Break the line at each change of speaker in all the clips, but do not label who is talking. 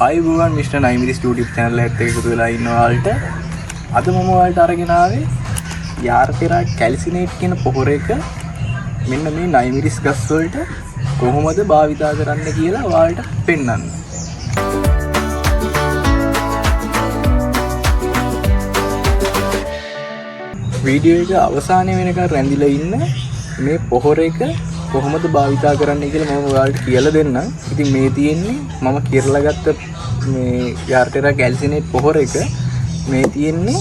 ආයුබෝවන් mister නයිමිරිස් YouTube channel එකට එකතු වෙලා ඉන්න ඔයාලට අද මම ඔයාලට අරගෙන ආවේ යාර්තෙරා කැල්සිනේට් කියන පොහොර එක මෙන්න මේ නයිමිරිස් ගස් වලට කොහොමද භාවිතා කරන්න කියලා ඔයාලට පෙන්වන්න. වීඩියෝ එක අවසානයේ වෙනකන් රැඳිලා ඉන්න මේ පොහොර එක කොහොමද භාවිතා කරන්න කියලා මම ඔයාලට කියලා දෙන්නම්. ඉතින් මේ තියෙන්නේ මම කිරලා ගත්ත මේ යාර්ටෙරා කැල්සිනේට් පොහොර එක. මේ තියෙන්නේ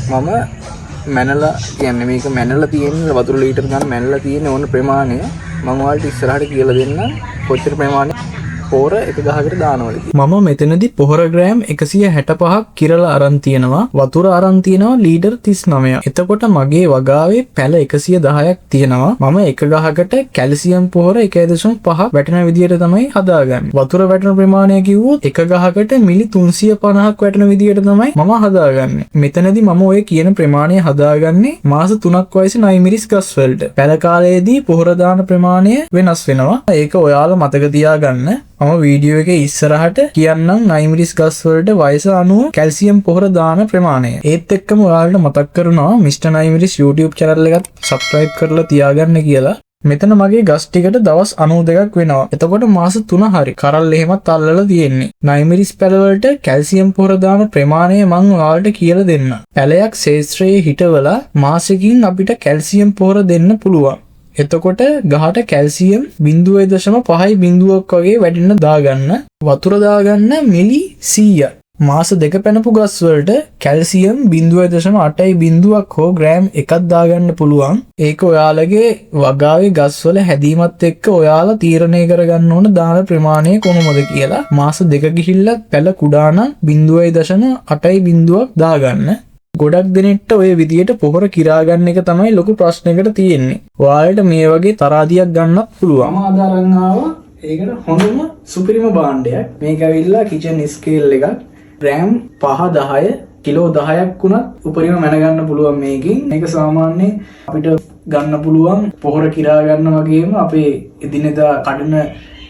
මම මැනලා කියන්නේ මේක මැනලා තියෙන වතුර ලීටර් ගන්න මැනලා තියෙන ඕන ප්‍රමාණය මම ඔයාලට ඉස්සරහට කියලා දෙන්නම් කොච්චර ප්‍රමාණය පොහොර එක ගහකට දානවද කියලා. මම මෙතනදී පොහොර ග්‍රෑම් 165ක් කිරලා අරන් තියෙනවා. වතුර අරන් තියෙනවා ලීටර් 39ක්. එතකොට මගේ වගාවේ පැල 110ක් තියෙනවා. මම එක ගහකට කැල්සියම් පොහොර 1.5ක් වැටෙන විදියට තමයි හදාගන්නේ. වතුර වැටෙන ප්‍රමාණය කිව්වොත් එක ගහකට මිලි 350ක් වැටෙන විදියට තමයි මම හදාගන්නේ. මෙතනදී මම ඔය කියන ප්‍රමාණය හදාගන්නේ මාස 3ක් වයසේ නයිමිරිස් ගස් වලට. පැල කාලයේදී පොහොර දාන ප්‍රමාණය වෙනස් වෙනවා. ඒක ඔයාලා මතක තියාගන්න. මම වීඩියෝ එකේ ඉස්සරහට කියන්නම් නයිමිරිස් ගස් වලට වයස අනුව කැල්සියම් පොහොර දාන ප්‍රමාණය. ඒත් එක්කම ඔයාලට මතක් කරනවා මිස්ටර් නයිමිරිස් YouTube channel එකත් subscribe කරලා තියාගන්න කියලා. මෙතන මගේ ගස් ටිකට දවස් 92ක් වෙනවා. එතකොට මාස 3 හරි කරල් එහෙමත් අල්ලලා තියෙන්නේ. නයිමිරිස් පැල වලට කැල්සියම් පොහොර දාන ප්‍රමාණය මම ඔයාලට කියලා දෙන්න. පැලයක් ශේෂ්ත්‍රයේ හිටවලා මාසෙකින් අපිට කැල්සියම් පොහොර දෙන්න පුළුවන්. එතකොට ගහට කැල්සියම් 0.5යි බිඳුවක් වගේ වැඩෙන්න දාගන්න. වතුර දාගන්න මිලි 100ක්. මාස 2 පැනපු ගස් වලට කැල්සියම් 0.8යි බිඳුවක් හෝ ග්‍රෑම් 1ක් දාගන්න පුළුවන්. ඒක ඔයාලගේ වගාවේ ගස් වල හැදීමත් එක්ක ඔයාලා තීරණය කරගන්න ඕන දාන ප්‍රමාණය කොහොමද කියලා. මාස 2 ගිහිල්ලා පැල කුඩා නම් 0.8යි බිඳුවක් දාගන්න. ගොඩක් දෙනෙක්ට ඔය විදියට පොහොර කිරා ගන්න එක තමයි ලොකු ප්‍රශ්නයකට තියෙන්නේ. ඔයාලට මේ වගේ තරාදියක් ගන්නත් පුළුවන්. මම අද අරන් ආවා ඒකට හොඳම සුපිරිම භාණ්ඩයක්. මේක ඇවිල්ලා කිචන් ස්කේල් එකක්. ග්‍රෑම් 5-10 කිලෝ 10ක් වුණත් උපරිම මැන ගන්න පුළුවන් මේකෙන්. මේක සාමාන්‍යයෙන් අපිට ගන්න පුළුවන් පොහොර කිරා ගන්න වගේම අපේ එදිනෙදා කඩන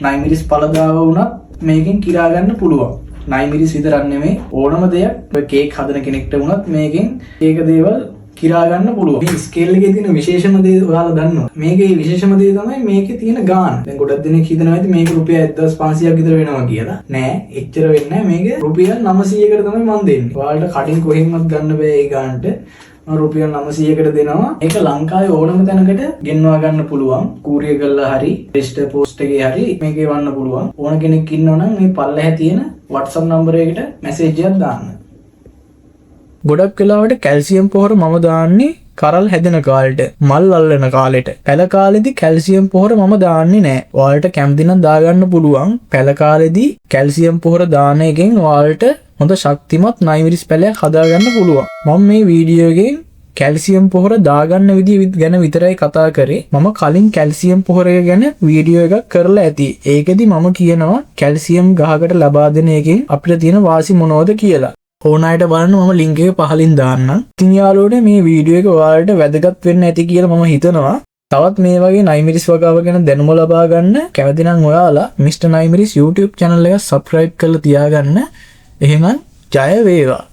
නයිමිරිස් පළදාව වුණත් මේකෙන් කිරා ගන්න පුළුවන්. නයිමිරිස් විතරක් නෙමෙයි ඕනම දෙයක් කේක් හදන කෙනෙක්ට වුණත් මේකෙන් ඒක දේවල් කිරා ගන්න පුළුවන්. මේ ස්කේල් එකේ තියෙන විශේෂම දේ ඔයාලා දන්නවා. මේකේ විශේෂම දේ තමයි මේකේ තියෙන ගාන. දැන් ගොඩක් දෙනෙක් හිතනවා ඇති මේක රුපියල් 1500ක් විතර වෙනවා කියලා. නෑ, එච්චර වෙන්නේ නෑ. මේක රුපියල් 900කට තමයි මම දෙන්නේ. ඔයාලට කඩින් කොහෙන්වත් ගන්න බෑ ඒ ගානට. මම රුපියල් 900කට දෙනවා. ඒක ලංකාවේ ඕනම තැනකට ගෙන්වා ගන්න පුළුවන්. කූරිය කරලා හරි, රෙජිස්ටර් පෝස්ට් එකේ හරි මේකේ වන්න පුළුවන්. ඕන කෙනෙක් ඉන්නවනම් මේ පල්ලෙහා තියෙන WhatsApp නම්බර් එකට මැසේජ් එකක් දාන්න. ගොඩක් වෙලාවට කැල්සියම් පොහොර මම දාන්නේ කරල් හැදෙන කාලෙට, මල් අල්ලන කාලෙට. පැල කාලෙදි කැල්සියම් පොහොර මම දාන්නේ නෑ. ඔයාලට කැමති නම් දාගන්න පුළුවන්. පැල කාලෙදි කැල්සියම් පොහොර දාන එකෙන් ඔයාලට හොඳ ශක්තිමත් නයිමිරිස් පැලයක් හදාගන්න පුළුවන්. මම මේ වීඩියෝ එකෙන් කැල්සියම් පොහොර දාගන්න විදිය ගැන විතරයි කතා කරේ. මම කලින් කැල්සියම් පොහොර ගැන වීඩියෝ එකක් කරලා ඇති. ඒකෙදි මම කියනවා කැල්සියම් ගහකට ලබා දෙන එකෙන් අපිට තියෙන වාසි මොනවද කියලා. ඕන අයට බලන්න මම ලින්ක් එක පහලින් දාන්නම්. ඉතින් යාළුවනේ මේ වීඩියෝ එක ඔයාලට වැදගත් වෙන්න ඇති කියලා මම හිතනවා. තවත් මේ වගේ නයිමිරිස් වගාව ගැන දැනුම ලබා ගන්න කැමති නම් ඔයාලා මිස්ටර් නයිමිරිස් YouTube channel එක subscribe කරලා තියාගන්න. එහෙනම් ජය වේවා.